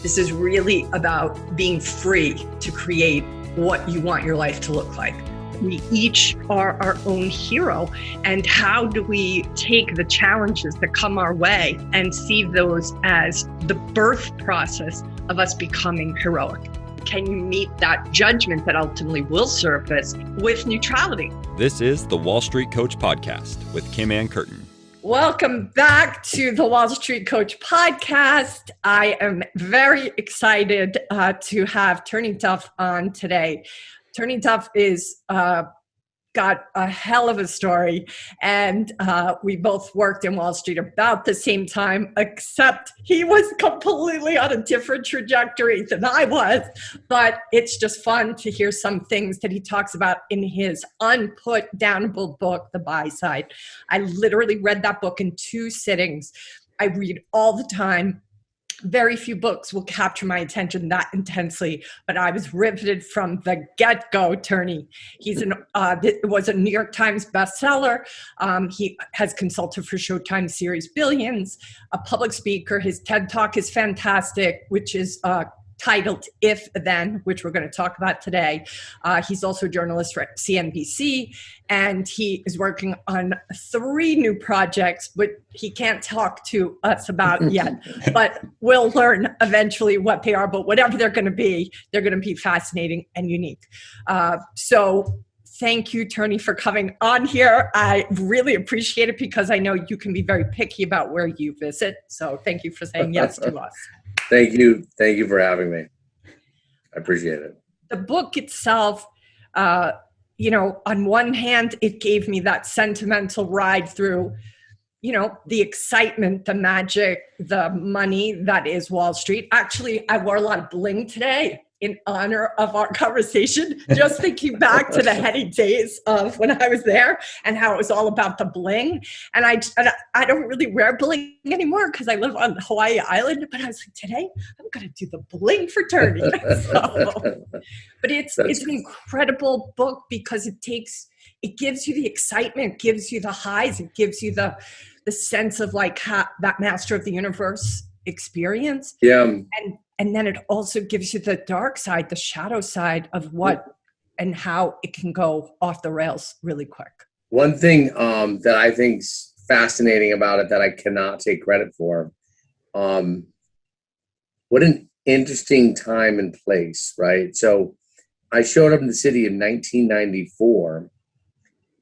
This is really about being free to create what you want your life to look like. We each are our own hero. And how do we take the challenges that come our way and see those as the birth process of us becoming heroic? Can you meet that judgment that ultimately will surface with neutrality? This is the Wall Street Coach Podcast with Kim Ann Curtin. Welcome back to the Wall Street Coach Podcast. I am very excited to have Turney Duff on today. Turney Duff is got a hell of a story, and we both worked in Wall Street about the same time, except he was completely on a different trajectory than I was. But it's just fun to hear some things that he talks about in his unput-downable book, The Buy Side. I literally read that book in 2 sittings. I read all the time. Very few books will capture my attention that intensely, but I was riveted from the get-go. Turney, was a New York Times bestseller. He has consulted for Showtime series Billions, a public speaker. His TED Talk is fantastic, which is titled If Then, which we're going to talk about today. He's also a journalist for CNBC, and he is working on 3 new projects, but he can't talk to us about yet. But we'll learn eventually what they are, but whatever they're going to be fascinating and unique. So thank you, Turney, for coming on here. I really appreciate it because I know you can be very picky about where you visit. So thank you for saying yes to us. Thank you. Thank you for having me. I appreciate it. The book itself, on one hand, it gave me that sentimental ride through, the excitement, the magic, the money that is Wall Street. Actually, I wore a lot of bling today in honor of our conversation, just thinking back to the heady days of when I was there and how it was all about the bling. And I don't really wear bling anymore because I live on Hawaii Island, but I was like, today I'm going to do the bling for Turney. But it's an incredible book because it gives you the excitement, gives you the highs, it gives you the sense of like that master of the universe experience. Yeah. And then it also gives you the dark side, the shadow side of what and how it can go off the rails really quick. One thing that I think's fascinating about it that I cannot take credit for, what an interesting time and place, right? So I showed up in the city in 1994.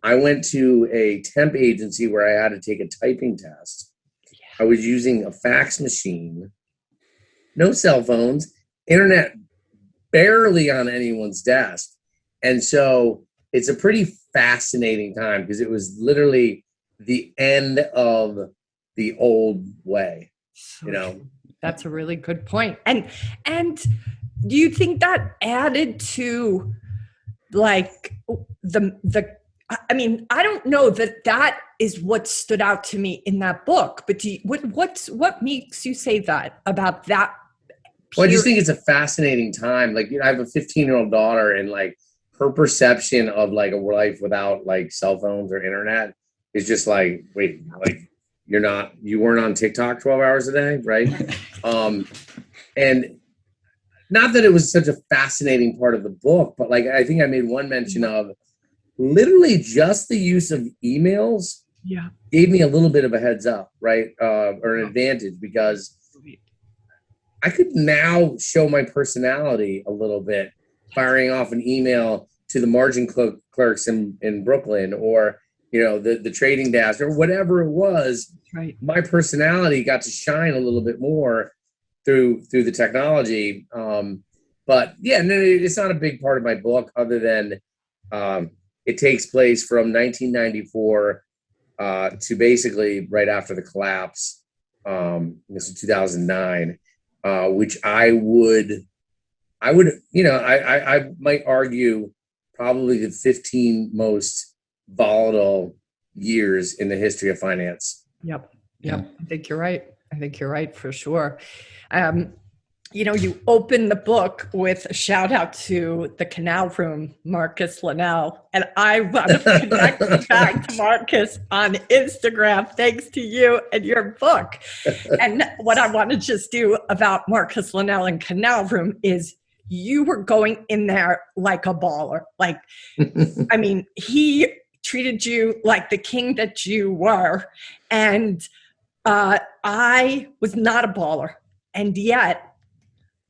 I went to a temp agency where I had to take a typing test. Yeah. I was using a fax machine. No cell phones, internet barely on anyone's desk. And so it's a pretty fascinating time because it was literally the end of the old way, That's a really good point. And do you think that added to like I don't know that is what stood out to me in that book, but what makes you say that about that? Well, I just think it's a fascinating time. Like, I have a 15-year-old daughter, and like her perception of like a life without like cell phones or internet is just like, wait, like you weren't on TikTok 12 hours a day, right? And not that it was such a fascinating part of the book, but like I think I made one mention of literally just the use of emails. Yeah, gave me a little bit of a heads up, right, or an advantage because I could now show my personality a little bit, firing off an email to the margin clerks in Brooklyn or, the trading desk or whatever it was. Right. My personality got to shine a little bit more through the technology. But yeah, no, it's not a big part of my book other than it takes place from 1994 to basically right after the collapse. This is 2009. Which I might argue probably the 15 most volatile years in the history of finance. Yep. I think you're right. for sure. you open the book with a shout out to the Canal Room, Marcus Linnell. And I want to connect back to Marcus on Instagram, thanks to you and your book. And what I want to just do about Marcus Linnell and Canal Room is you were going in there like a baller. Like, I mean, he treated you like the king that you were. And I was not a baller. And yet,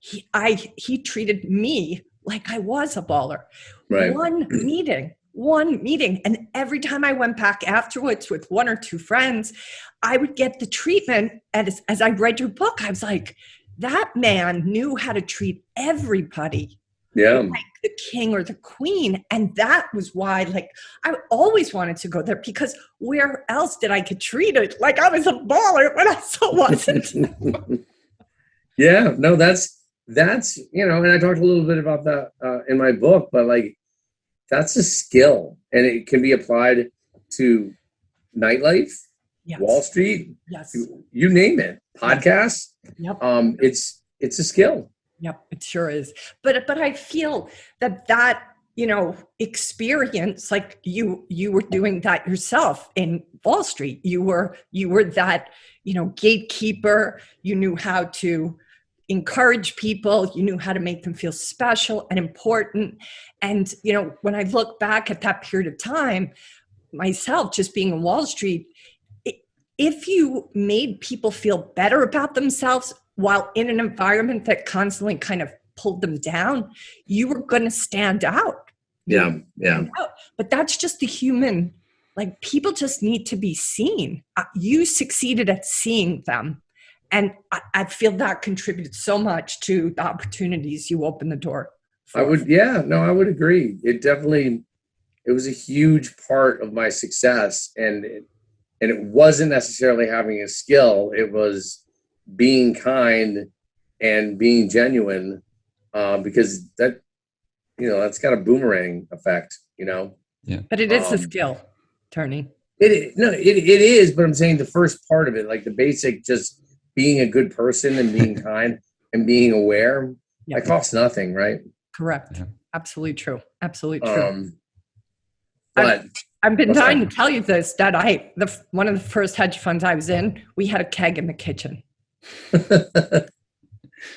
he treated me like I was a baller. Right. One meeting. And every time I went back afterwards with one or two friends, I would get the treatment. And as I read your book, I was like, that man knew how to treat everybody like the king or the queen. And that was why, like, I always wanted to go there, because where else did I get treated like I was a baller when I still wasn't? Yeah, no, that's, and I talked a little bit about that in my book, but like, that's a skill, and it can be applied to nightlife, Yes. Wall Street, Yes. you name it, podcasts. Yep. It's a skill. Yep, it sure is. But I feel that experience, like you were doing that yourself in Wall Street. You were that, gatekeeper. You knew how to encourage people. You knew how to make them feel special and important. And, when I look back at that period of time, myself just being in Wall Street, if you made people feel better about themselves while in an environment that constantly kind of pulled them down, you were going to stand out. Yeah. But that's just the human, like, people just need to be seen. You succeeded at seeing them. And I feel that contributed so much to the opportunities you opened the door for. I would agree. It was a huge part of my success. And it wasn't necessarily having a skill. It was being kind and being genuine, because that's got a boomerang effect, Yeah. But it is a skill, Turney. It is, but I'm saying the first part of it, like the basic, just being a good person and being kind and being aware, that costs nothing, right? Correct. Yeah. Absolutely true. Absolutely true. But I've been dying to tell you this, that one of the first hedge funds I was in, we had a keg in the kitchen. I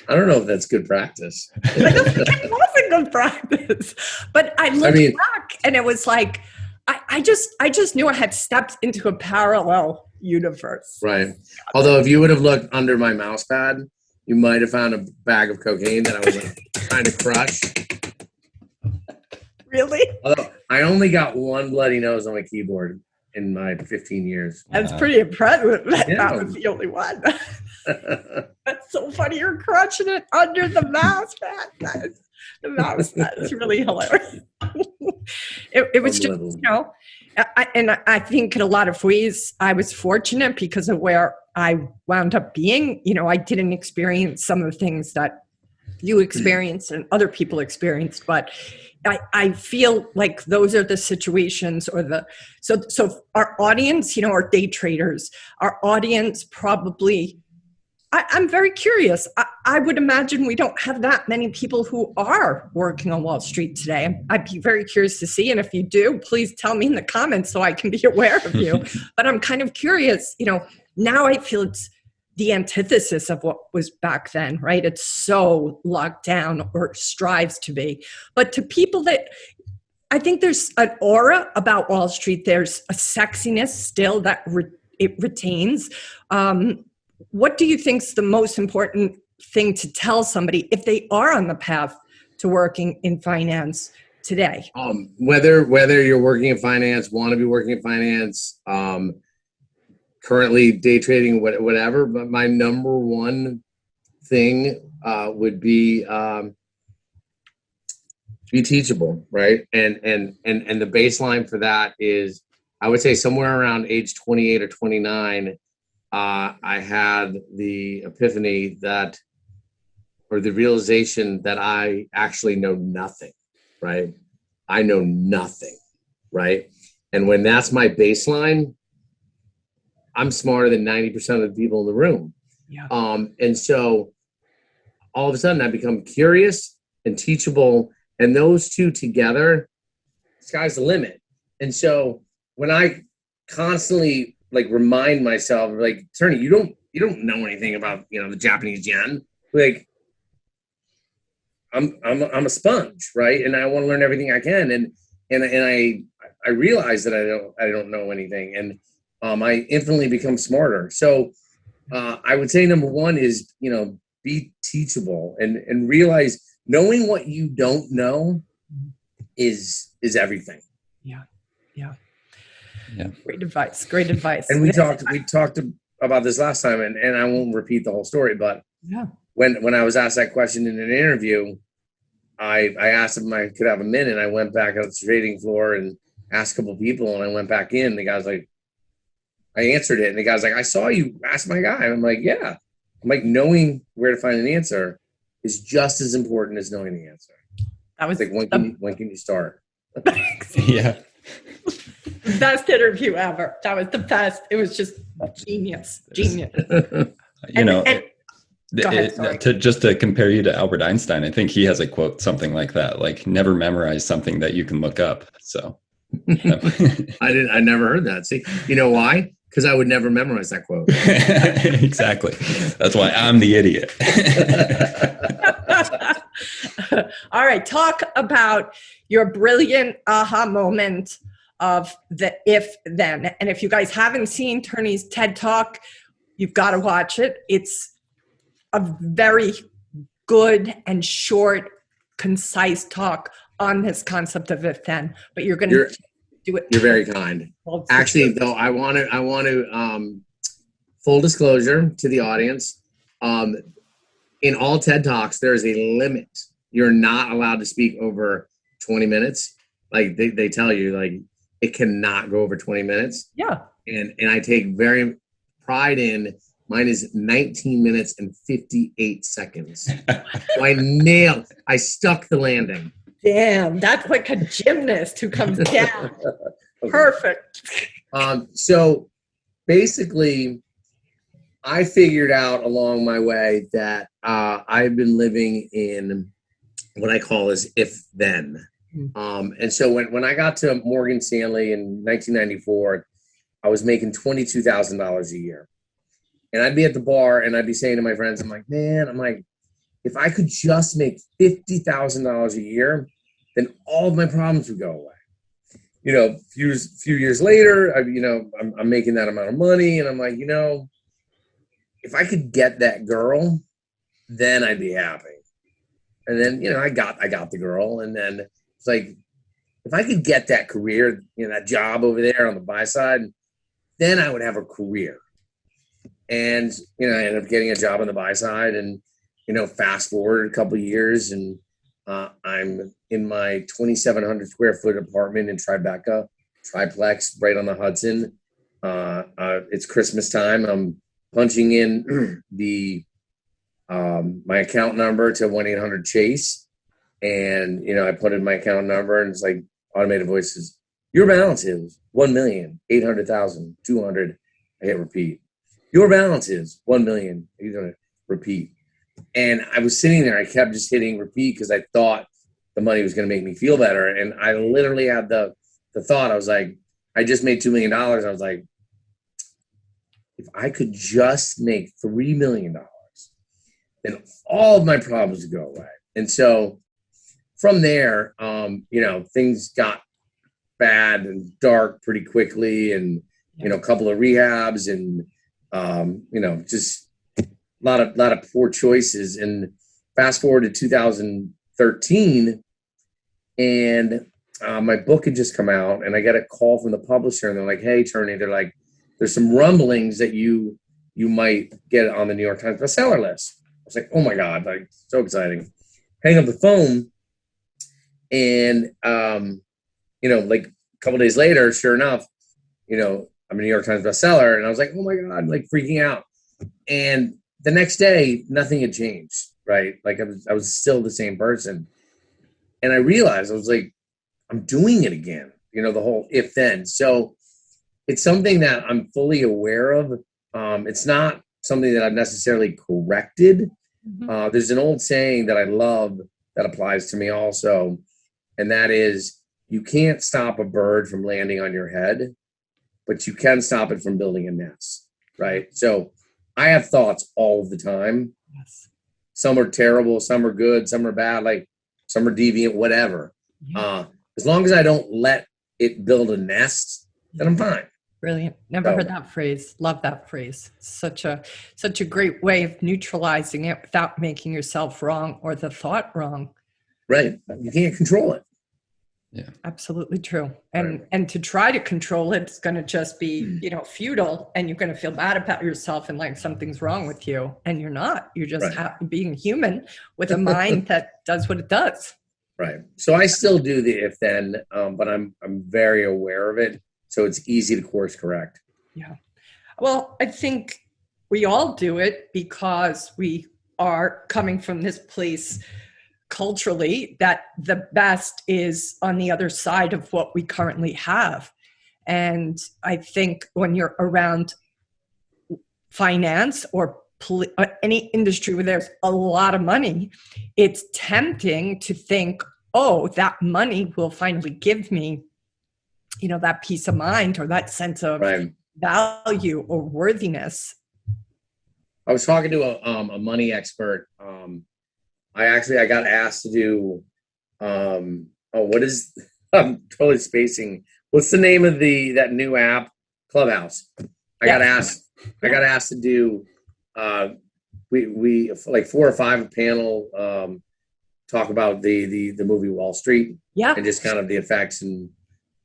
don't know if that's good practice. I don't think it was a good practice. But I looked back and it was like, I just knew I had stepped into a parallel universe. Right. Although if you would have looked under my mouse pad, you might have found a bag of cocaine that I was trying to crush. Really? Although I only got one bloody nose on my keyboard in my 15 years. That's pretty impressive. That was the only one. That's so funny. You're crushing it under the mouse pad. The mouse pad is really hilarious. It was just, I think in a lot of ways I was fortunate because of where I wound up being. I didn't experience some of the things that you experienced and other people experienced, but I feel like those are the situations so our audience, are day traders. Our audience probably, I'm very curious. I would imagine we don't have that many people who are working on Wall Street today. I'd be very curious to see. And if you do, please tell me in the comments so I can be aware of you. But I'm kind of curious, now I feel it's the antithesis of what was back then, right? It's so locked down, or strives to be. But to people that, I think there's an aura about Wall Street. There's a sexiness still that it retains. What do you think is the most important thing to tell somebody if they are on the path to working in finance today? Whether you're working in finance, want to be working in finance, currently day trading, whatever, but my number one thing would be teachable, right? And the baseline for that is, I would say somewhere around age 28 or 29, I had the epiphany or the realization that I actually know nothing, right? I know nothing, right? And when that's my baseline, I'm smarter than 90% of the people in the room. Yeah. And so all of a sudden I become curious and teachable, and those two together, sky's the limit. And so when I constantly like remind myself, like, Turney, you don't know anything about, the Japanese yen. Like, I'm a sponge, right? And I want to learn everything I can. And I realize that I don't know anything, and I infinitely become smarter. So I would say number one is, be teachable and realize knowing what you don't know is everything. Yeah. Yeah. Great advice. And we talked about this last time, and I won't repeat the whole story, but Yeah. when I was asked that question in an interview, I asked if I could have a minute. I went back on the trading floor and asked a couple of people, and I went back in. The guy's like, I answered it, and the guy's like, I saw you ask my guy. And I'm like, yeah. I'm like, knowing where to find an answer is just as important as knowing the answer. That was like, when can you start? Yeah. Best interview ever. That was the best. It was just genius. To compare you to Albert Einstein, I think he has a quote something like that, like, never memorize something that you can look up. So I never heard that. See, you know why? Because I would never memorize that quote. Exactly. That's why I'm the idiot. All right. Talk about your brilliant aha moment of the if then. And if you guys haven't seen Turney's TED Talk, you've got to watch it. It's a very good and short, concise talk on this concept of if then. But you're going to do it. You're very kind. Actually, though, I want to full disclosure to the audience. In all TED Talks, there is a limit. You're not allowed to speak over 20 minutes. Like they tell you, like, it cannot go over 20 minutes. Yeah. And I take very pride in mine is 19 minutes and 58 seconds. So I stuck the landing. Damn, that's like a gymnast who comes down. Okay. Perfect. So basically, I figured out along my way that I've been living in what I call as if then. And so when I got to Morgan Stanley in 1994, I was making $22,000 a year. And I'd be at the bar and I'd be saying to my friends, I'm like, if I could just make $50,000 a year, then all of my problems would go away. A few years later, I'm making that amount of money, and I'm like, if I could get that girl, then I'd be happy. And then, I got the girl, and then it's like, if I could get that career, that job over there on the buy side, then I would have a career. And, I ended up getting a job on the buy side, and, fast forward a couple of years, and I'm in my 2,700 square foot apartment in Tribeca, triplex right on the Hudson. It's Christmas time. I'm punching in my account number to 1-800-CHASE. And, I put in my account number, and it's like automated voices. Your balance is 1,800,200. I hit repeat. Your balance is 1,000,000. Repeat. And I was sitting there. I kept just hitting repeat because I thought the money was going to make me feel better. And I literally had the thought. I was like, I just made $2 million. I was like, if I could just make $3 million, then all of my problems would go away. And so from there, things got bad and dark pretty quickly, and a couple of rehabs, and just a lot of poor choices. And fast forward to 2013, and my book had just come out, and I got a call from the publisher, and they're like, "Hey, Turney," they're like, "There's some rumblings that you might get on the New York Times bestseller list." I was like, "Oh my God, like, so exciting." Hang up the phone, and like a couple days later, sure enough, I'm a New York Times bestseller, and I was like, "Oh my God," like freaking out. And the next day, nothing had changed, right? Like I was still the same person. And I realized, I was like, I'm doing it again, the whole if then. So it's something that I'm fully aware of. It's not something that I've necessarily corrected, There's an old saying that I love that applies to me also, and that is, you can't stop a bird from landing on your head, but you can stop it from building a nest, right? So I have thoughts all the time. Yes. Some are terrible, some are good, some are bad, like some are deviant, whatever. As long as I don't let it build a nest, then I'm fine. Brilliant. Never heard that phrase. Love that phrase. Such a great way of neutralizing it without making yourself wrong or the thought wrong. Right. You can't control it. Yeah. Absolutely true. And to try to control it, it's going to just be, futile, and you're going to feel bad about yourself and like something's wrong with you. And you're not. You're just being human with a mind that does what it does. Right. So I still do the if then, but I'm very aware of it. So it's easy to course correct. Yeah. Well, I think we all do it because we are coming from this place culturally that the best is on the other side of what we currently have. And I think when you're around finance or any industry where there's a lot of money, it's tempting to think, oh, that money will finally give me that peace of mind or that sense of value or worthiness. I was talking to a money expert. I got asked to do, I'm totally spacing. What's the name of that new app? Clubhouse. I got asked to do, we like 4 or 5 panel, talk about the movie Wall Street. Yeah. And just kind of the effects and,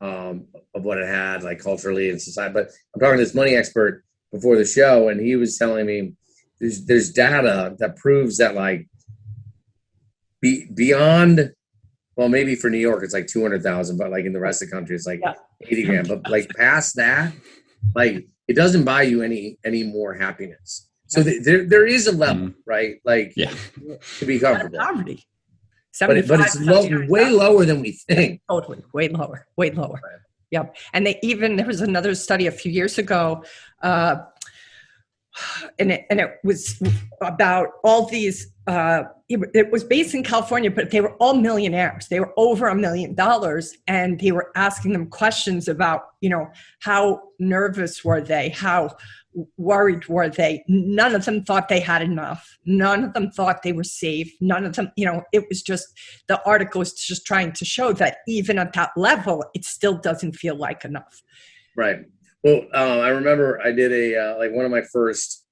of what it had, like culturally and society. But I'm talking to this money expert before the show, and he was telling me there's data that proves that like beyond, well, maybe for New York it's like 200,000, but like in the rest of the country it's like 80 grand. But like past that, like it doesn't buy you any more happiness. So there is a level, right? Like to be comfortable. Poverty. But it's way lower than we think. Totally. Way lower. Right. Yep. And there was another study a few years ago, and it was about all these, it was based in California, but they were all millionaires. They were over $1 million, and they were asking them questions about, how nervous were they? How worried were they? None of them thought they had enough. None of them thought they were safe. None of them, it was just, the article was just trying to show that even at that level, it still doesn't feel like enough. Right. Well, I remember I did one of my first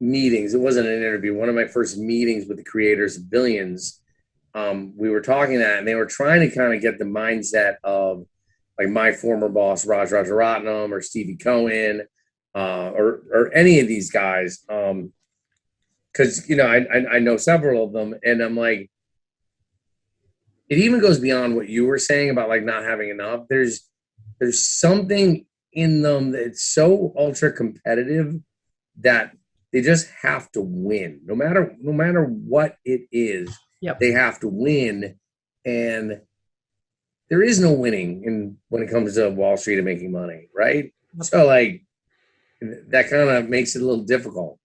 meetings. It wasn't an interview. One of my first meetings with the creators of Billions. We were talking that, and they were trying to kind of get the mindset of like my former boss, Raj Rajaratnam, or Stevie Cohen, or any of these guys. Because I know several of them, and I'm like, it even goes beyond what you were saying about like not having enough. There's something in them that's so ultra competitive that they just have to win, no matter what it is. Yep. They have to win, and there is no winning when it comes to Wall Street and making money, right? Yep. So like that kind of makes it a little difficult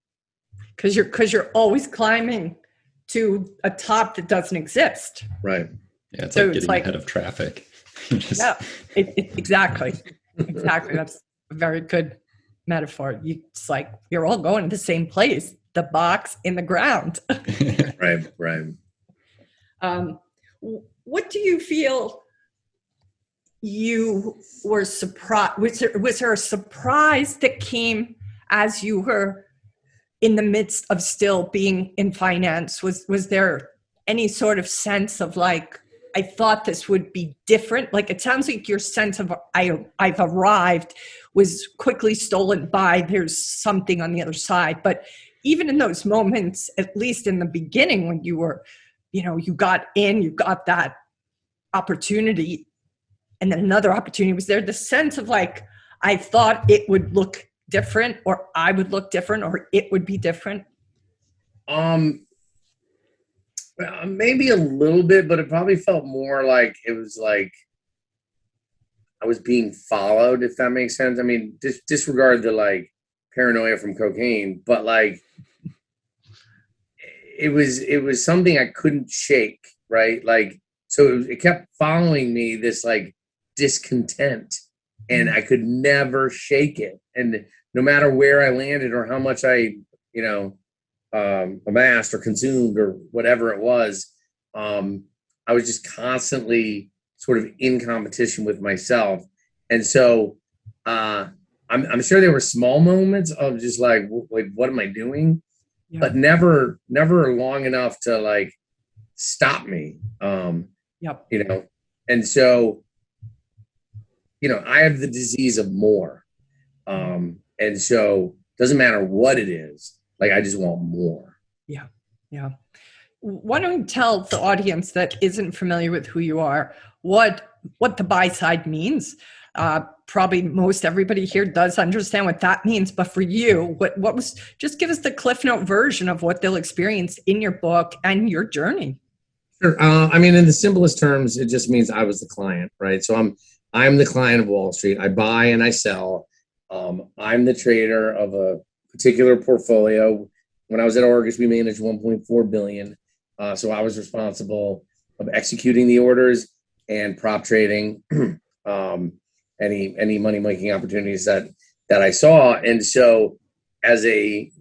because you're always climbing to a top that doesn't exist. Right. Yeah, it's like getting ahead of traffic. Exactly. That's a very good metaphor. It's like you're all going to the same place, the box in the ground. Right. What do you feel you were surprised? Was there a surprise that came as you were in the midst of still being in finance? Was there any sort of sense of like, I thought this would be different? Like, it sounds like your sense of I've arrived was quickly stolen by there's something on the other side. But even in those moments, at least in the beginning, when you were, you got in, you got that opportunity, and then another opportunity, was there the sense of like, I thought it would look different, or I would look different, or it would be different? Maybe a little bit, but it probably felt more like it was like I was being followed, if that makes sense. I mean, disregard the like paranoia from cocaine, but like it was something I couldn't shake, right? Like, so it kept following me, this like discontent, and I could never shake it. And no matter where I landed or how much I, you know, amassed or consumed or whatever it was, I was just constantly sort of in competition with myself. And so I'm sure there were small moments of just like, what am I doing? Yeah. But never long enough to like stop me. Yep. You know, and so, you know, I have the disease of more. And so it doesn't matter what it is, like I just want more. Yeah. Yeah. Why don't you tell the audience that isn't familiar with who you are, what the buy side means? Probably most everybody here does understand what that means, but for you, what was, just give us the Cliff Note version of what they'll experience in your book and your journey. Sure. I mean, in the simplest terms, it just means I was the client, right? So I'm the client of Wall Street. I buy and I sell. I'm the trader of a particular portfolio. When I was at Argus, we managed 1.4 billion. So I was responsible of executing the orders and prop trading any money making opportunities that I saw. And so, as a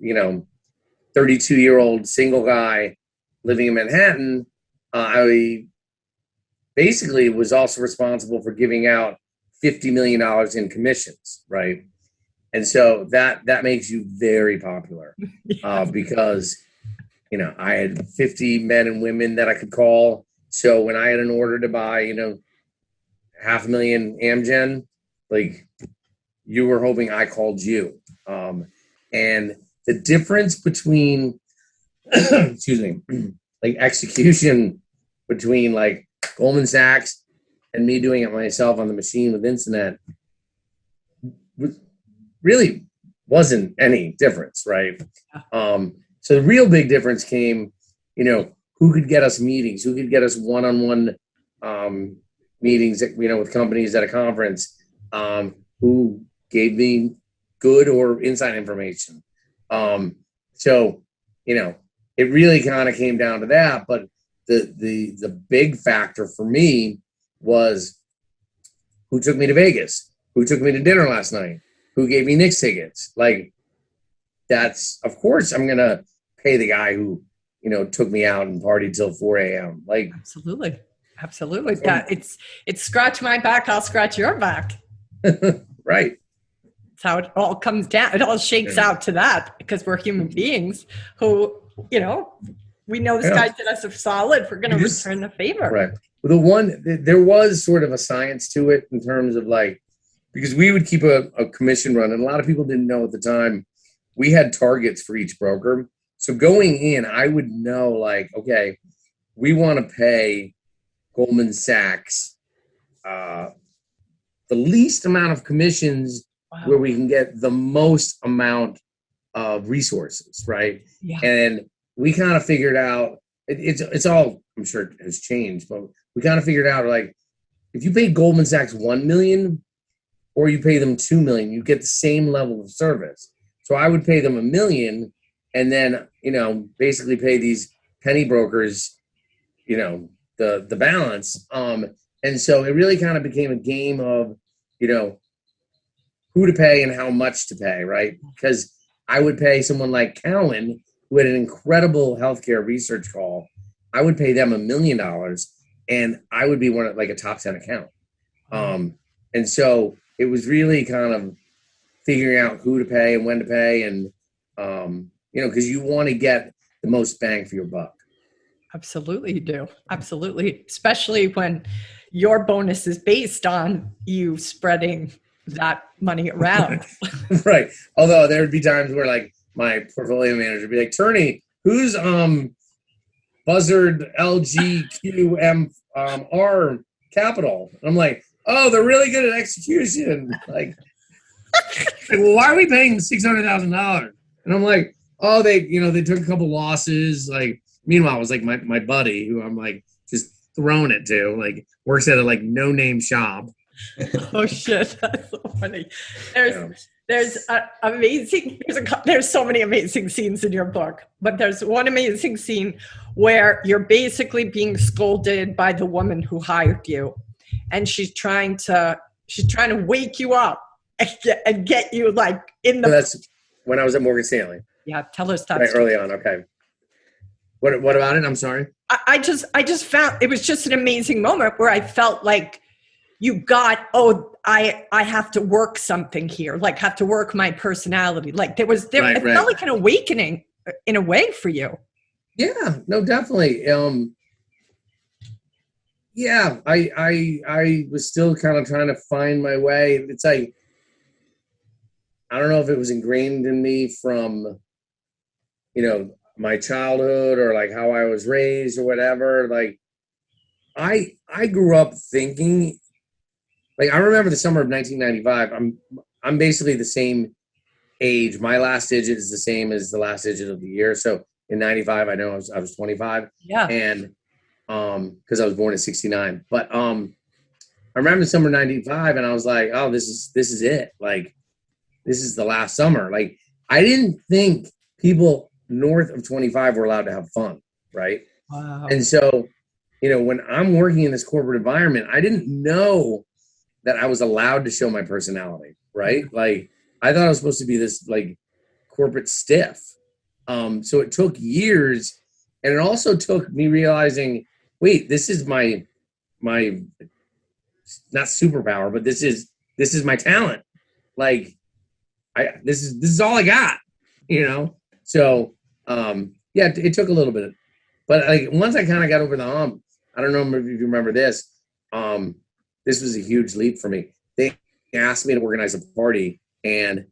32-year-old single guy living in Manhattan, I basically was also responsible for giving out $50 million in commissions, right? And so that makes you very popular because, you know, I had 50 men and women that I could call. So when I had an order to buy, you know, 500,000 Amgen, like you were hoping I called you. And the difference between, excuse me, like execution between like Goldman Sachs and me doing it myself on the machine with Instinet really wasn't any difference, right? So the real big difference came, you know, who could get us meetings, who could get us one-on-one meetings, you know, with companies at a conference, who gave me good or inside information. So, you know, it really kind of came down to that. But the big factor for me was who took me to Vegas, who took me to dinner last night, who gave me Knicks tickets. Like, that's, of course, I'm going to pay the guy who, you know, took me out and partied till 4 a.m. Like, absolutely. That it's scratch my back, I'll scratch your back. Right. That's how it all comes down. It all shakes out to that because we're human beings who, you know, we know this guy did us a solid. We're going to return the favor. Right. There was sort of a science to it in terms of like, because we would keep a commission run, and a lot of people didn't know at the time, we had targets for each broker. So going in, I would know like, okay, we want to pay Goldman Sachs the least amount of commissions where we can get the most amount of resources, right? Yeah. And we kind of figured out, it's all, I'm sure it has changed, but we kind of figured out like, if you pay Goldman Sachs 1 million or you pay them 2 million, you get the same level of service. So I would pay them 1 million and then, you know, basically pay these penny brokers, you know, the balance. And so it really kind of became a game of, you know, who to pay and how much to pay, right? Because I would pay someone like Cowan, who had an incredible healthcare research call. I would pay them $1 million and I would be one of like a top 10 account. And so it was really kind of figuring out who to pay and when to pay. And, you know, because you want to get the most bang for your buck. Absolutely, you do. Absolutely. Especially when your bonus is based on you spreading that money around. Right. Although there would be times where like my portfolio manager would be like, Turney, who's Buzzard LGQMR Capital? And I'm like, oh, they're really good at execution. Like, well, why are we paying $600,000? And I'm like, oh, they took a couple losses. Like, meanwhile, it was like my buddy who I'm like just throwing it to, like works at a like no name shop. Oh shit, that's so funny. There's amazing. There's so many amazing scenes in your book, but there's one amazing scene where you're basically being scolded by the woman who hired you, and she's trying to wake you up and get you like in the. So that's when I was at Morgan Stanley. Yeah, tell us that right early on. Okay. What about it? I'm sorry. I just found it was just an amazing moment where I felt like you got, I have to work something here, like have to work my personality. Like it felt like an awakening in a way for you. Yeah, no, definitely. Yeah, I was still kind of trying to find my way. It's like, I don't know if it was ingrained in me from, my childhood or like how I was raised or whatever. Like I grew up thinking, like I remember the summer of 1995. I'm basically the same age. My last digit is the same as the last digit of the year. So in 95, I know I was 25. Yeah. And because I was born in 69. But I remember the summer 95 and I was like, oh, this is it. Like this is the last summer. Like I didn't think people north of 25 were allowed to have fun, right? Wow. And so, when I'm working in this corporate environment, I didn't know that I was allowed to show my personality, right? Like I thought I was supposed to be this like corporate stiff. So it took years, and it also took me realizing, wait, this is my not superpower, but this is my talent. Like this is all I got, So yeah, it took a little bit, but like once I kind of got over the hump, I don't know if you remember this. This was a huge leap for me. They asked me to organize a party, and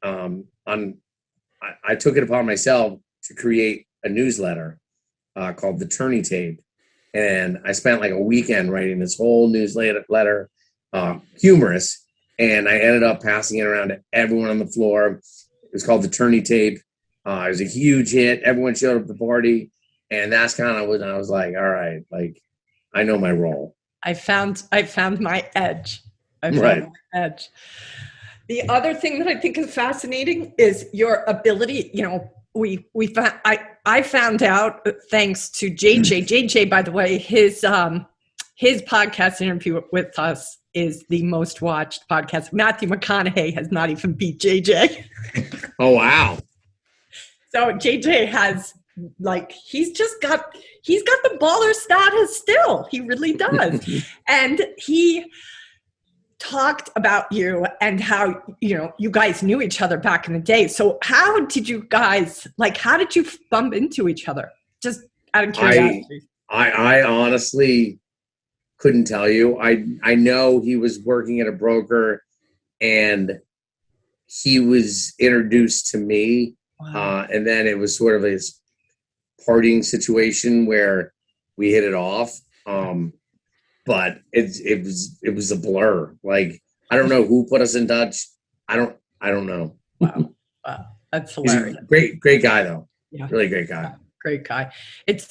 I took it upon myself to create a newsletter called the Turney Tape, and I spent like a weekend writing this whole newsletter, humorous, and I ended up passing it around to everyone on the floor. It was called the Turney Tape. It was a huge hit. Everyone showed up at the party. And that's kind of when I was like, all right, like I know my role. I found my edge. My edge. The other thing that I think is fascinating is your ability. I found out thanks to JJ. JJ, by the way, his podcast interview with us is the most watched podcast. Matthew McConaughey has not even beat JJ. Oh, wow. So JJ has he's got the baller status still. He really does. And he talked about you and how, you guys knew each other back in the day. So how did you guys, how did you bump into each other? Just out of curiosity. I honestly couldn't tell you. I know he was working at a broker and he was introduced to me. Wow. And then it was sort of this partying situation where we hit it off. But it was a blur. Like, I don't know who put us in touch. I don't know. Wow. That's hilarious. Great guy though. Yeah. Really great guy. Yeah, great guy.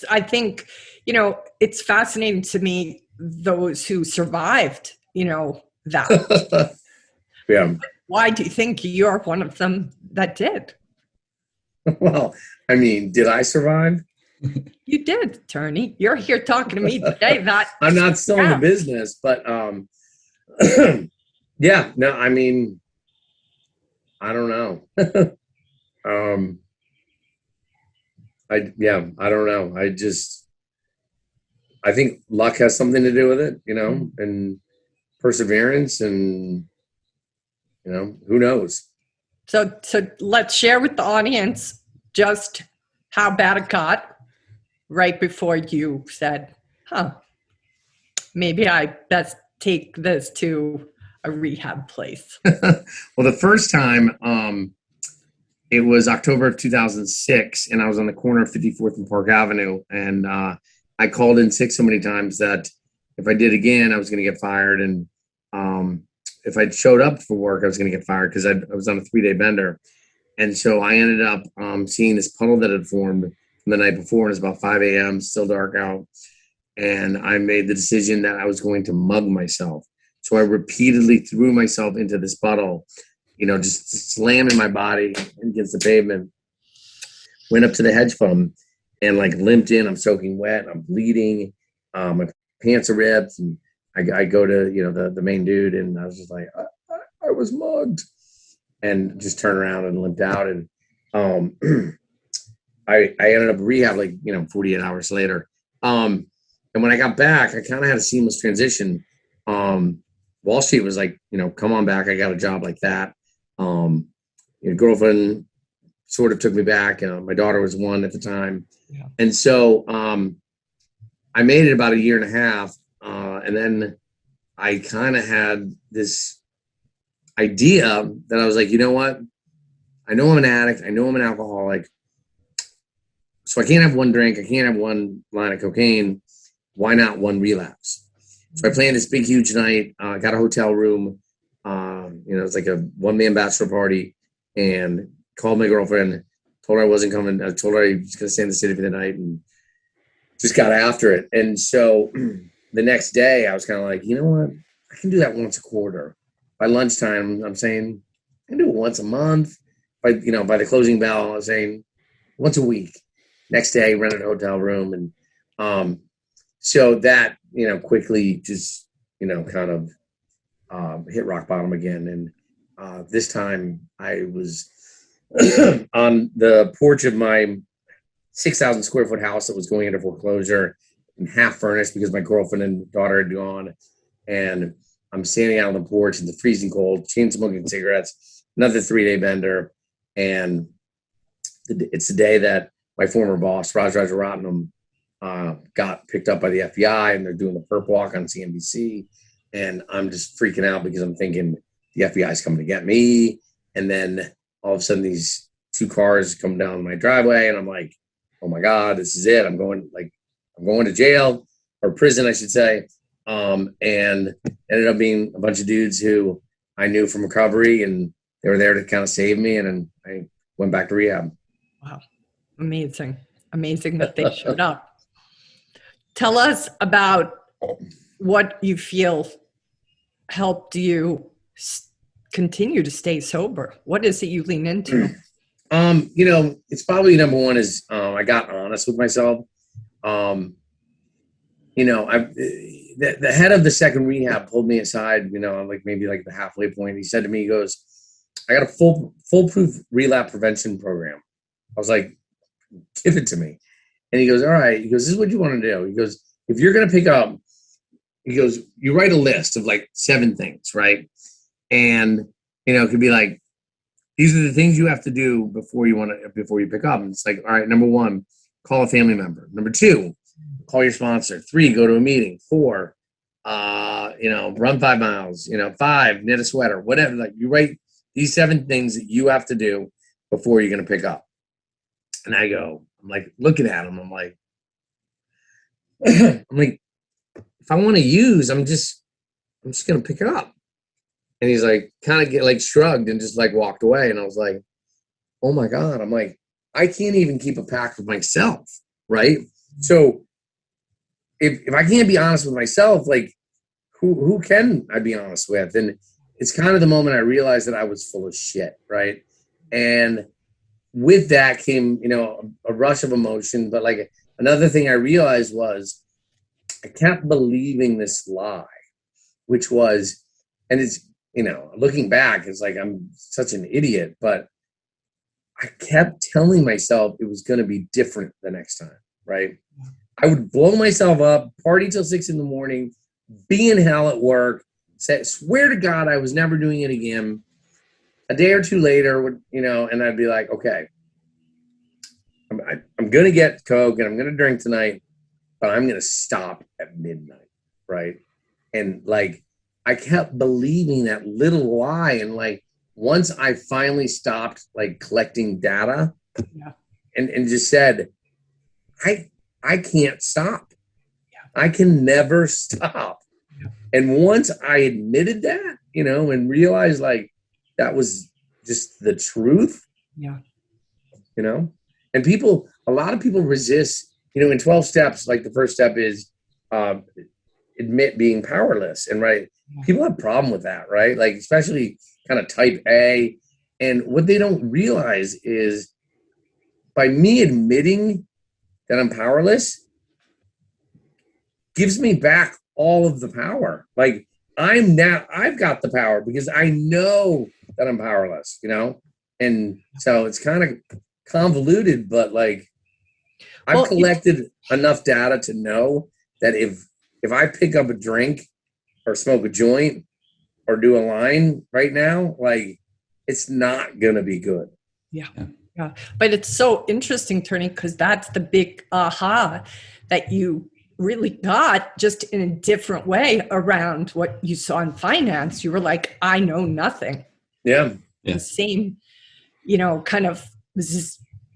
I think, it's fascinating to me, those who survived, that. Yeah. Why do you think you're one of them that did? Well, I mean, did I survive? You did, Turney. You're here talking to me today. I'm not still in the business, but yeah, no, I mean, I don't know. I don't know. I think luck has something to do with it, and perseverance, and who knows. So let's share with the audience just how bad it got right before you said, maybe I best take this to a rehab place. Well, the first time, it was October of 2006, and I was on the corner of 54th and Park Avenue, and I called in sick so many times that if I did again, I was going to get fired, and if I showed up for work, I was going to get fired because I was on a 3-day bender. And so I ended up seeing this puddle that had formed from the night before, and it's about 5 a.m., still dark out. And I made the decision that I was going to mug myself. So I repeatedly threw myself into this puddle, just slamming my body against the pavement. Went up to the hedge fund and like limped in. I'm soaking wet. I'm bleeding. My pants are ripped. And I go to, the main dude, and I was just like, I was mugged, and just turned around and limped out. And I ended up rehab 48 hours later. And when I got back, I kind of had a seamless transition. Wall Street was like, come on back. I got a job like that. Girlfriend sort of took me back. My daughter was 1 at the time. Yeah. And so I made it about a year and a half. And then I kind of had this idea that I was like, you know what? I know I'm an addict. I know I'm an alcoholic. So I can't have one drink. I can't have one line of cocaine. Why not one relapse? So I planned this big, huge night. Got a hotel room. It was like a one-man bachelor party, and called my girlfriend, told her I wasn't coming. I told her I was going to stay in the city for the night, and just got after it. And so the next day I was kind of like, you know what? I can do that once a quarter. By lunchtime, I'm saying I can do it once a month. By the closing bell, I was saying once a week. Next day, rented a hotel room. And so that, quickly just, kind of hit rock bottom again. And this time I was on the porch of my 6,000 square foot house that was going into foreclosure, and half furnished because my girlfriend and daughter had gone. And I'm standing out on the porch in the freezing cold, chain smoking cigarettes, another 3-day bender. And it's the day that my former boss, Raj Rajaratnam, got picked up by the FBI, and they're doing the perp walk on CNBC. And I'm just freaking out because I'm thinking the FBI is coming to get me. And then all of a sudden these 2 cars come down my driveway, and I'm like, oh my God, this is it. I'm going to jail, or prison, I should say. And ended up being a bunch of dudes who I knew from recovery, and they were there to kind of save me. And then I went back to rehab. Wow. Amazing. Amazing that they showed up. Tell us about what you feel helped you continue to stay sober. What is it you lean into? It's probably number one is I got honest with myself. The head of the second rehab pulled me aside, maybe the halfway point. He said to me, he goes, I got a foolproof relapse prevention program. I was like, give it to me. And he goes, all right. He goes, this is what you want to do. He goes, if you're going to pick up, he goes, you write a list of 7 things, right? And, it could be these are the things you have to do before you pick up. And it's all right, number 1, call a family member. Number 2, call your sponsor. 3, go to a meeting. 4, run 5 miles. 5, knit a sweater, whatever. You write these 7 things that you have to do before you're going to pick up. And I'm looking at him. I'm like, if I want to use, I'm just going to pick it up. And he's kind of get shrugged and just walked away. And I was like, oh my God. I'm like, I can't even keep a pact with myself. Right. So if I can't be honest with myself, who can I be honest with? And it's kind of the moment I realized that I was full of shit. Right. And with that came, a rush of emotion. But another thing I realized was I kept believing this lie, which was, and it's, looking back, it's I'm such an idiot, but I kept telling myself it was going to be different the next time, right? I would blow myself up, party till 6 a.m, be in hell at work, swear to God I was never doing it again. A day or 2 later, and I'd be like, okay, I'm going to get Coke and I'm going to drink tonight, but I'm going to stop at midnight, right? And I kept believing that little lie. And once I finally stopped collecting data and just said, I can't stop. I can never stop. And once I admitted that, and realized that was just the truth, and a lot of people resist, in 12 steps, the first step is admit being powerless. And right, people have a problem with that, right? Like, especially kind of type A. And what they don't realize is by me admitting that I'm powerless gives me back all of the power. Like, I've got the power because I know that I'm powerless, you know? And so it's kind of convoluted, but like, I've collected enough data to know that if I pick up a drink or smoke a joint or do a line right now, like, it's not going to be good. Yeah. But it's so interesting, Turney, because that's the big aha that you really got, just in a different way around what you saw in finance. You were like, I know nothing. Yeah. The same, kind of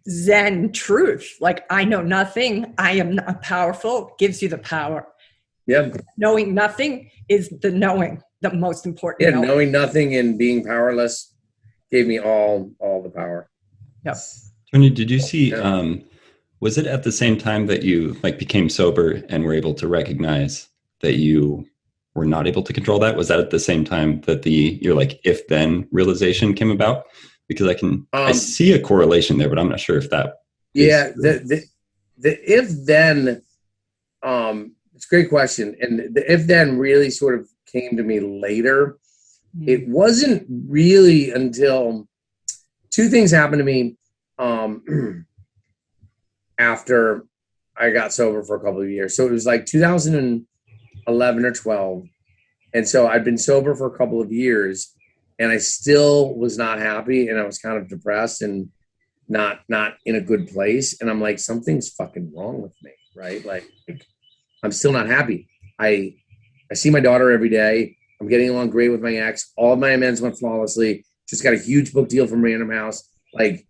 Zen truth. Like, I know nothing. I am not powerful. Gives you the power. Yeah. Knowing nothing is the knowing, the most important. Yeah. Knowing nothing and being powerless gave me all the power. Yep. Tony, did you see, was it at the same time that you like became sober and were able to recognize that you were not able to control that? Was that at the same time that your like if then realization came about? Because I see a correlation there, but I'm not sure if that. The if then, it's a great question. And the if then really sort of came to me later. It wasn't really until two things happened to me after I got sober for a couple of years. So it was like 2011 or 12. And so I'd been sober for a couple of years and I still was not happy, and I was kind of depressed and not in a good place. And I'm like, something's fucking wrong with me, right? Like I'm still not happy. I see my daughter every day. I'm getting along great with my ex. All of my amends went flawlessly. Just got a huge book deal from Random House. Like,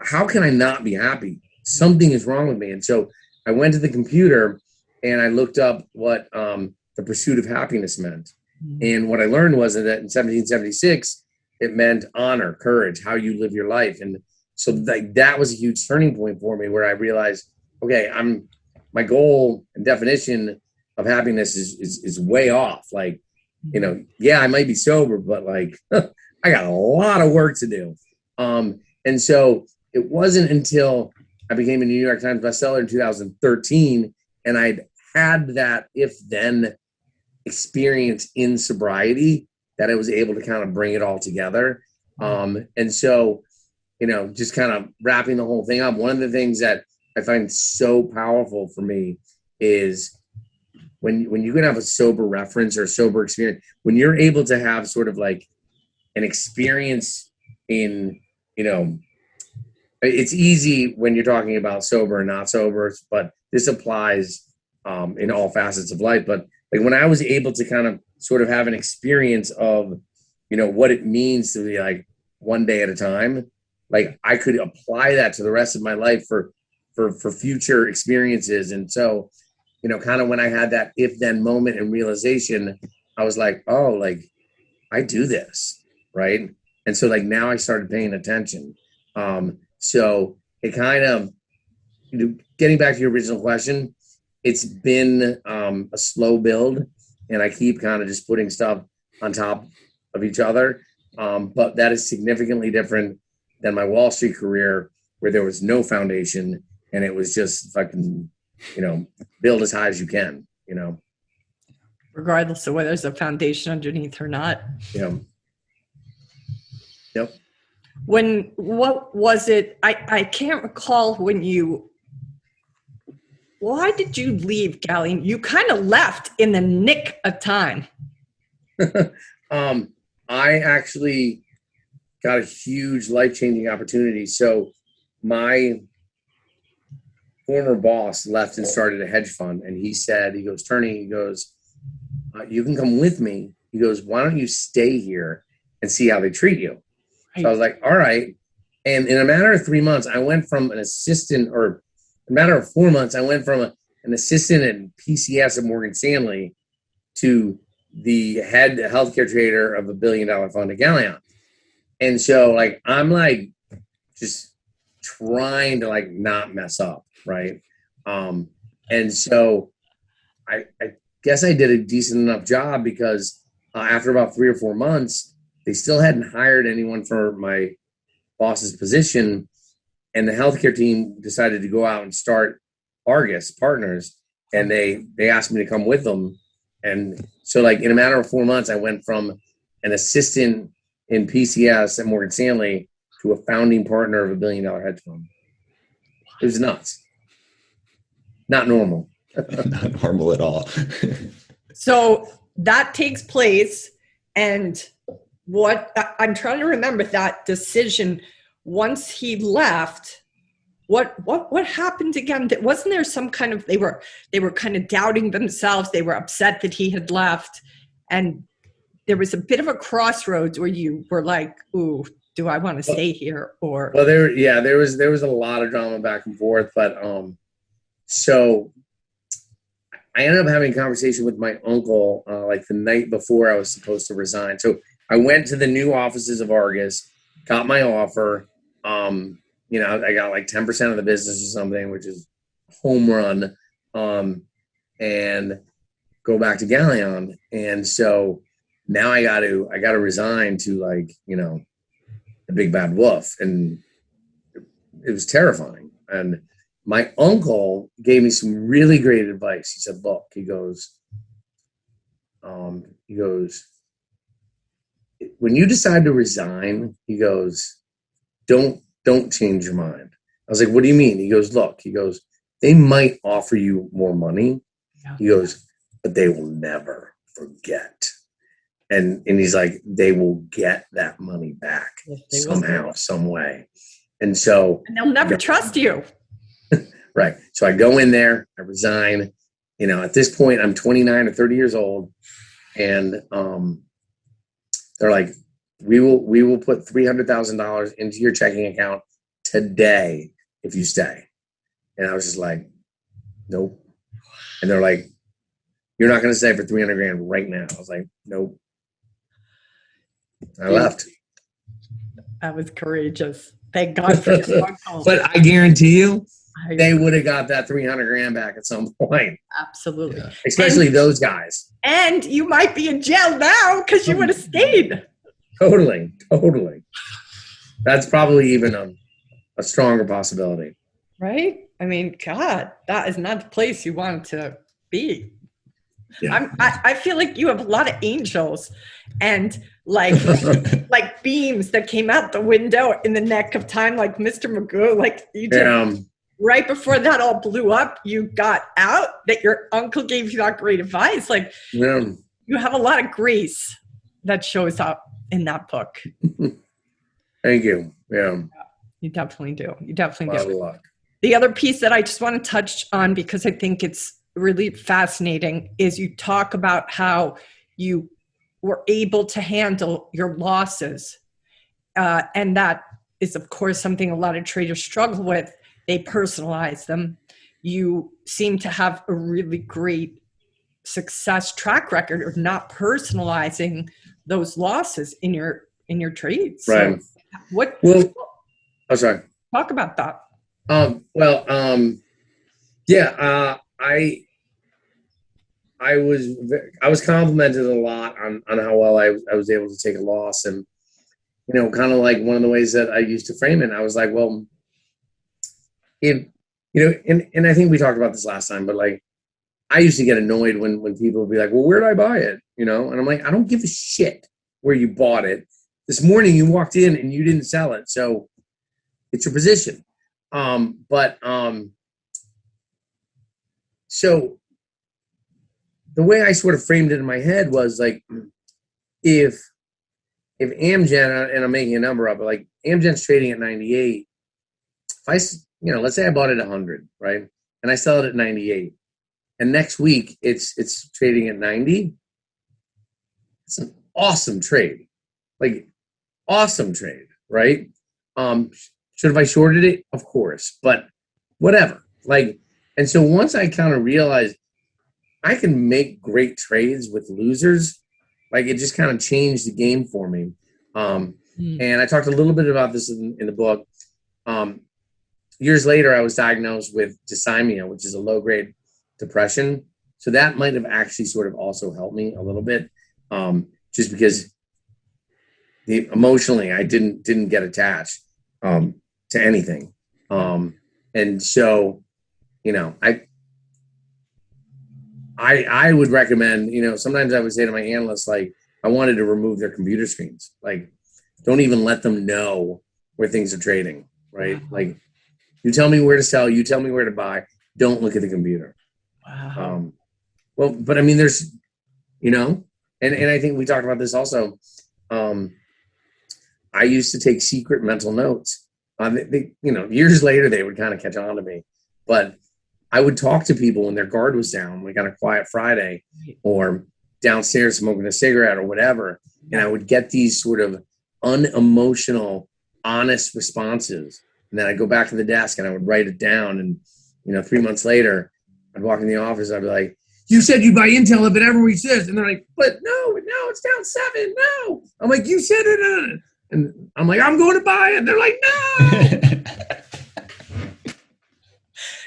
how can I not be happy? Something is wrong with me. And so I went to the computer and I looked up what the pursuit of happiness meant. And what I learned was that in 1776, it meant honor, courage, how you live your life. And so that was a huge turning point for me, where I realized, okay, my goal and definition of happiness is way off. Like, I might be sober, but like, I got a lot of work to do. And so it wasn't until I became a New York Times bestseller in 2013, and I'd had that if-then experience in sobriety that I was able to kind of bring it all together. And so, just kind of wrapping the whole thing up, one of the things that I find so powerful for me is when you can have a sober reference or a sober experience, when you're able to have sort of like an experience in, it's easy when you're talking about sober and not sober, but this applies in all facets of life. But like when I was able to kind of sort of have an experience of, what it means to be like one day at a time, like I could apply that to the rest of my life for future experiences. And so, kind of when I had that if then moment and realization, I was like, oh, like I do this, right? And so like now I started paying attention. So it kind of, getting back to your original question, it's been a slow build, and I keep kind of just putting stuff on top of each other. But that is significantly different than my Wall Street career, where there was no foundation and it was just fucking, build as high as you can, regardless of whether there's a foundation underneath or not. Yeah. Yep. What was it? I can't recall why did you leave, Gallian? You kind of left in the nick of time. I actually got a huge life-changing opportunity. So my former boss left and started a hedge fund, and he goes, Turney, you can come with me. He goes, why don't you stay here and see how they treat you? Right. So I was like, all right. And in a matter of 3 months, I went from an assistant, or a matter of 4 months, I went from an assistant at PCS at Morgan Stanley to the head healthcare trader of $1 billion fund at Gallion. And so like, I'm like just trying to like not mess up. Right. And so I guess I did a decent enough job because after about 3 or 4 months, they still hadn't hired anyone for my boss's position. And the healthcare team decided to go out and start Argus Partners. And they asked me to come with them. And so like in a matter of 4 months, I went from an assistant in PCS at Morgan Stanley to a founding partner of $1 billion hedge fund. It was nuts. Not normal. Not normal at all. So that takes place, and what I'm trying to remember that decision. Once he left, what happened again? Wasn't there some kind of they were kind of doubting themselves? They were upset that he had left, and there was a bit of a crossroads where you were like, "Ooh, do I want to stay here?" Or there was a lot of drama back and forth, but so I ended up having a conversation with my uncle like the night before I was supposed to resign. So I went to the new offices of Argus, got my offer. You know, I got like 10% of the business or something, which is home run, and go back to Galleon. And so now I got to resign to like, you know, the big bad wolf. And it was terrifying. And my uncle gave me some really great advice. He said, look, he goes, when you decide to resign, he goes, don't change your mind. I was like, what do you mean? He goes, look, they might offer you more money. Yeah. He goes, but they will never forget. And he's like, they will get that money back somehow, some way. And so and they'll never trust you. Right. So I go in there, I resign. You know, at this point, I'm 29 or 30 years old. And they're like, we will put $300,000 into your checking account today if you stay. And I was just like, nope. And they're like, you're not going to stay for $300,000 right now. I was like, nope. I left. That was courageous. Thank God for your uncle. But I guarantee you, they would have got that $300,000 back at some point. Absolutely. Yeah. Especially those guys. And you might be in jail now because you would have stayed. Totally. That's probably even a stronger possibility. Right? I mean, God, that is not the place you wanted to be. Yeah. I feel like you have a lot of angels and like like beams that came out the window in the nick of time, like Mr. Magoo. Like you just right before that all blew up, you got out. That your uncle gave you that great advice. Like you have a lot of grace that shows up in that book. Thank you. Yeah, you definitely do. You definitely do. A lot of luck. The other piece that I just want to touch on because I think it's really fascinating is you talk about how you were able to handle your losses. And that is, of course, something a lot of traders struggle with. They personalize them. You seem to have a really great success track record of not personalizing those losses in your trades. Right. So sorry. Talk about that. I was complimented a lot on how well I was able to take a loss. And, you know, kind of like one of the ways that I used to frame it, I was like, well, and I think we talked about this last time, but like, I used to get annoyed when people would be like, well, where did I buy it? You know? And I'm like, I don't give a shit where you bought it. This morning you walked in and you didn't sell it. So it's your position. So the way I sort of framed it in my head was like, if Amgen, and I'm making a number up, but like Amgen's trading at 98, if let's say I bought it at 100, right? And I sell it at 98. And next week it's trading at 90. It's an awesome trade. Like awesome trade, right? Should have I shorted it? Of course, but whatever. Like, and so once I kind of realized I can make great trades with losers, like it just kind of changed the game for me. And I talked a little bit about this in the book. Years later, I was diagnosed with dysthymia, which is a low-grade depression. So that might have actually sort of also helped me a little bit, just because emotionally I didn't get attached to anything. And so, you know, I would recommend, you know, sometimes I would say to my analysts, like, I wanted to remove their computer screens. Like, don't even let them know where things are trading, right? Like, you tell me where to sell, you tell me where to buy. Don't look at the computer. Wow. Well, but I mean, there's, you know, and I think we talked about this also. I used to take secret mental notes. You know, years later, they would kind of catch on to me, but I would talk to people when their guard was down, like on a quiet Friday or downstairs smoking a cigarette or whatever. And I would get these sort of unemotional, honest responses. And then I'd go back to the desk and I would write it down. And, you know, 3 months later, I'd walk in the office. I'd be like, you said you buy Intel if it ever reaches. And they're like, but no, it's down 7. No. I'm like, you said it. And I'm like, I'm going to buy it. And they're like, no.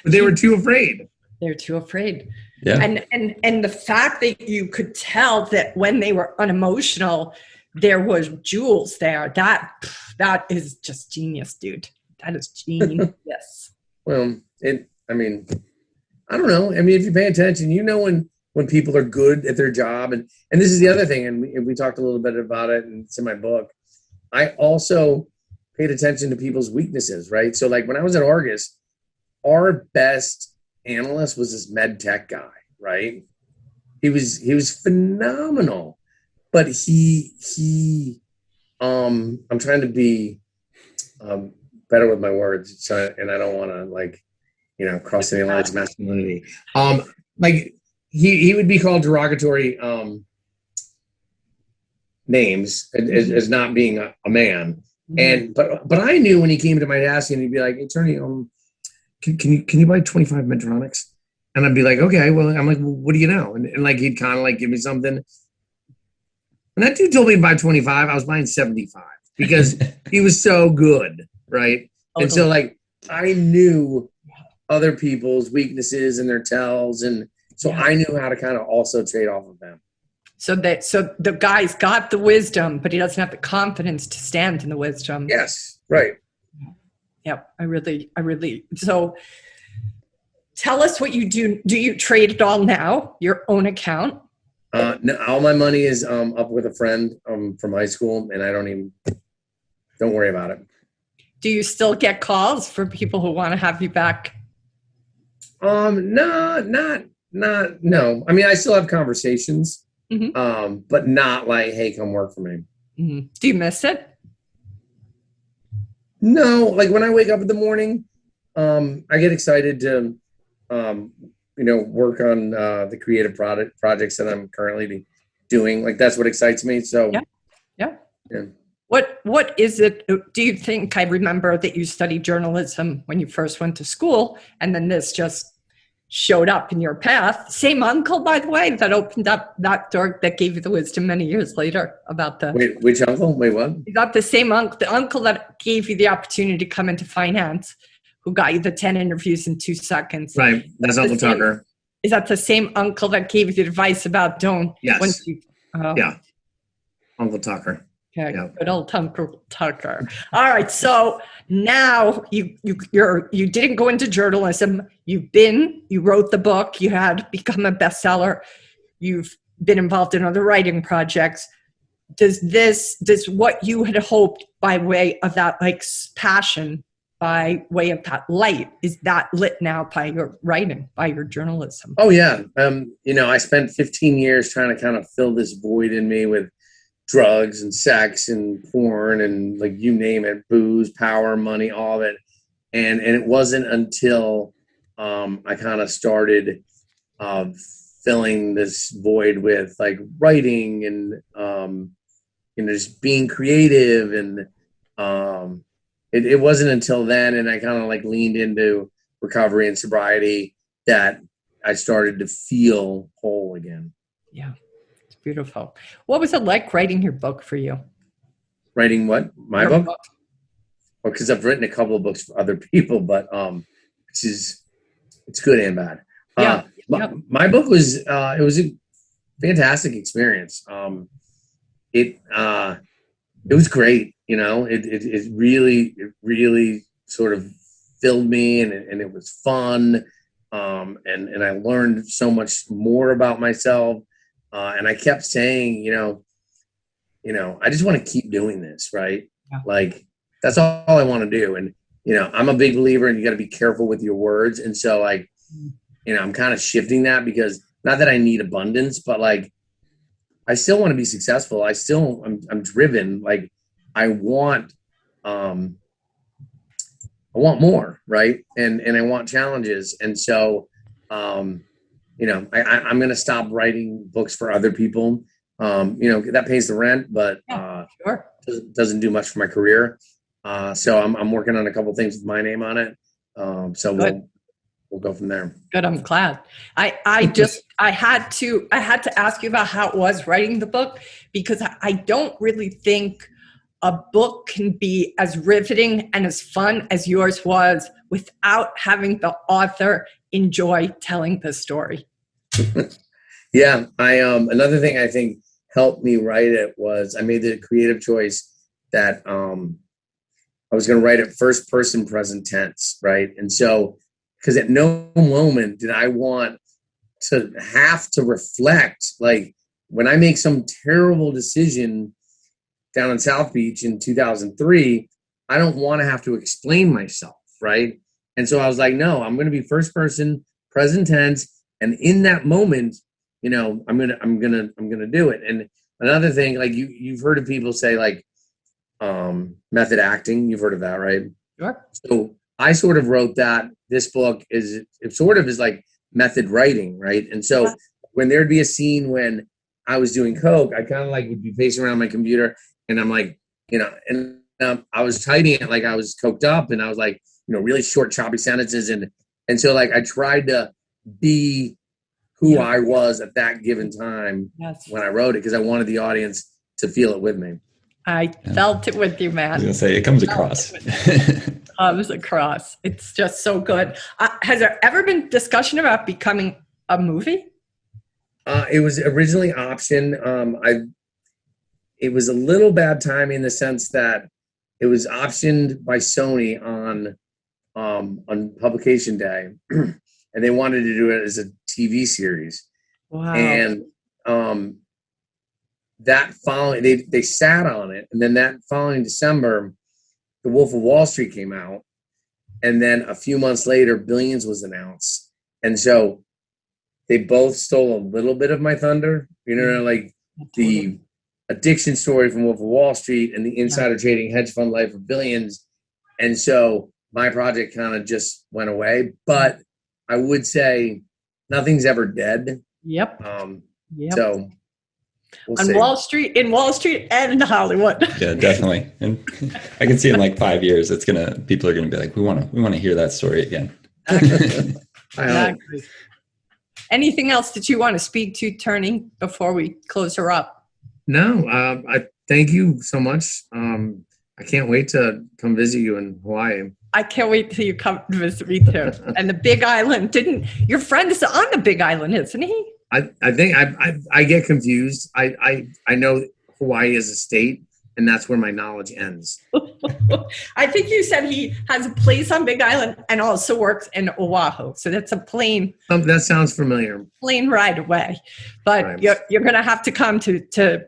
But they were too afraid. They're too afraid. Yeah. And the fact that you could tell that when they were unemotional, there was jewels there. That is just genius, dude. That is genius. Well, I mean, I don't know. I mean, if you pay attention, you know when people are good at their job. And this is the other thing, and we talked a little bit about it, and it's in my book. I also paid attention to people's weaknesses, right? So like when I was at Argus, our best analyst was this med tech guy, right? He was phenomenal, but I'm trying to be better with my words, and I don't want to, like, you know, cross any lines of masculinity. Like he would be called derogatory names as not being a man, and but I knew when he came to my desk and he'd be like, "Hey, Turney, can you buy 25 Medtronics?" And I'd be like, okay, well, I'm like, well, what do you know? And like, he'd kind of like give me something. And that dude told me to buy 25. I was buying 75 because he was so good, right? And so like, I knew other people's weaknesses and their tells. And so I knew how to kind of also trade off of them. So the guy's got the wisdom, but he doesn't have the confidence to stand in the wisdom. Yes, right. Yep, I really. So tell us what you do. Do you trade it all now, your own account? No, all my money is up with a friend from high school, and I don't worry about it. Do you still get calls for people who want to have you back? No, no. I mean, I still have conversations, but not like, hey, come work for me. Mm-hmm. Do you miss it? No, like when I wake up in the morning, I get excited to, work on the creative projects that I'm currently doing. Like that's what excites me. So, yeah. What is it? Do you think, I remember that you studied journalism when you first went to school, and then this just showed up in your path? Same uncle, by the way, that opened up that door that gave you the wisdom many years later about the... Wait, which uncle? Wait, what? You got the same uncle, the uncle that gave you the opportunity to come into finance, who got you the 10 interviews in 2 seconds. Right, that's Uncle Tucker. Is that the same uncle that gave you the advice about don't... Yes. Yeah, Uncle Tucker. Okay, good old Uncle Tucker. All right, so now you didn't go into journalism. You wrote the book. You had become a bestseller. You've been involved in other writing projects. Does what you had hoped by way of that like passion, by way of that light, is that lit now by your writing, by your journalism? Oh yeah. I spent 15 years trying to kind of fill this void in me with drugs and sex and porn and like you name it, booze, power, money, all of it. And it wasn't until I kind of started filling this void with like writing and just being creative, and it wasn't until then, and I kind of like leaned into recovery and sobriety, that I started to feel whole again. Yeah. Beautiful. What was it like writing your book for you? Writing what? My book? Well, because I've written a couple of books for other people, but it's good and bad. My book was it was a fantastic experience. It was great. It really sort of filled me, and it was fun. And I learned so much more about myself. And I kept saying, I just want to keep doing this, right? Yeah. Like, that's all I want to do. And, I'm a big believer in you got to be careful with your words. And so, like, I'm kind of shifting that, because not that I need abundance, but like, I still want to be successful. I'm driven. Like, I want more, right? And I want challenges. And so, I'm going to stop writing books for other people. That pays the rent, but sure. doesn't do much for my career. So I'm working on a couple things with my name on it. So we'll go from there. Good. I'm glad. I had to ask you about how it was writing the book, because I don't really think a book can be as riveting and as fun as yours was without having the author enjoy telling the story. Yeah. Another thing I think helped me write it was I made the creative choice that I was going to write it first person present tense, right? And so, because at no moment did I want to have to reflect, like, when I make some terrible decision down in South Beach in 2003, I don't want to have to explain myself, right? And so I was like, no, I'm going to be first person present tense, and in that moment, I'm gonna do it. And another thing, like, you've heard of people say, like, method acting. You've heard of that, right? Sure. So I sort of wrote that. This book is like method writing, right? And so when there'd be a scene when I was doing coke, I kind of like would be pacing around my computer, and I'm like, I was typing it like I was coked up, and I was like, really short, choppy sentences, and so, like, I tried to be who I was at that given time when I wrote it, because I wanted the audience to feel it with me. I felt it with you, man. I was going to say, it comes across. Comes across. It's just so good. Has there ever been discussion about becoming a movie? It was originally optioned. It was a little bad timing in the sense that it was optioned by Sony on publication day, and they wanted to do it as a TV series. Wow. And that following, they sat on it, and then that following December, The Wolf of Wall Street came out, and then a few months later, Billions was announced, and so they both stole a little bit of my thunder. Like the addiction story from Wolf of Wall Street and the insider trading hedge fund life of Billions, and so my project kind of just went away. But I would say nothing's ever dead. Yep. So. We'll on see. in Wall Street and in Hollywood. Yeah, definitely. And I can see in like 5 years, people are gonna be like, we want to hear that story again. Exactly. Anything else that you want to speak to, Turney, before we close her up? No, I thank you so much. I can't wait to come visit you in Hawaii. I can't wait till you come visit me too. And the Big Island, your friend is on the Big Island, isn't he? I think I get confused. I know Hawaii is a state, and that's where my knowledge ends. I think you said he has a place on Big Island and also works in Oahu. So that's a plane. That sounds familiar. Plane ride away. But right. You're going to have to come to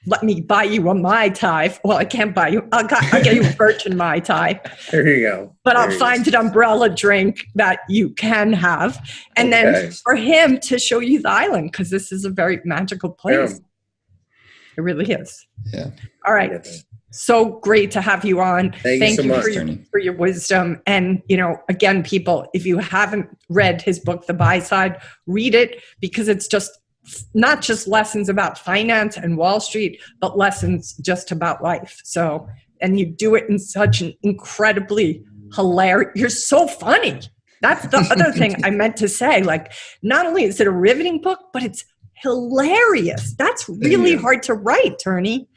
let me buy you a Mai Tai. Well, I can't buy you. I'll get you a virgin Mai Tai. There you go. But I'll find an umbrella drink that you can have. And then for him to show you the island, because this is a very magical place. Yeah. It really is. Yeah. All right. So great to have you on. Thank you so much, for your wisdom. And, again, people, if you haven't read his book, The Buy Side, read it, because it's just not just lessons about finance and Wall Street, but lessons just about life. So, and you do it in such an incredibly hilarious, you're so funny. That's the other thing I meant to say. Like, not only is it a riveting book, but it's hilarious. That's really hard to write, Turney.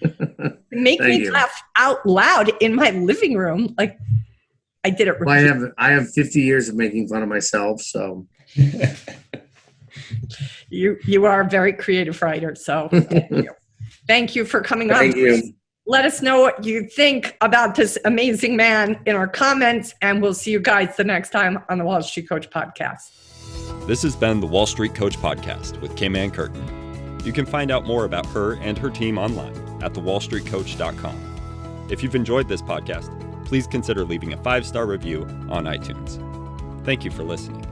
Make me laugh out loud in my living room. Like, I did it. Well, I have 50 years of making fun of myself, so. You are a very creative writer. So thank you. Thank you for coming on. Thank you. Let us know what you think about this amazing man in our comments, and we'll see you guys the next time on the Wall Street Coach Podcast. This has been the Wall Street Coach Podcast with K-Man Curtin. You can find out more about her and her team online at thewallstreetcoach.com. If you've enjoyed this podcast, please consider leaving a 5-star review on iTunes. Thank you for listening.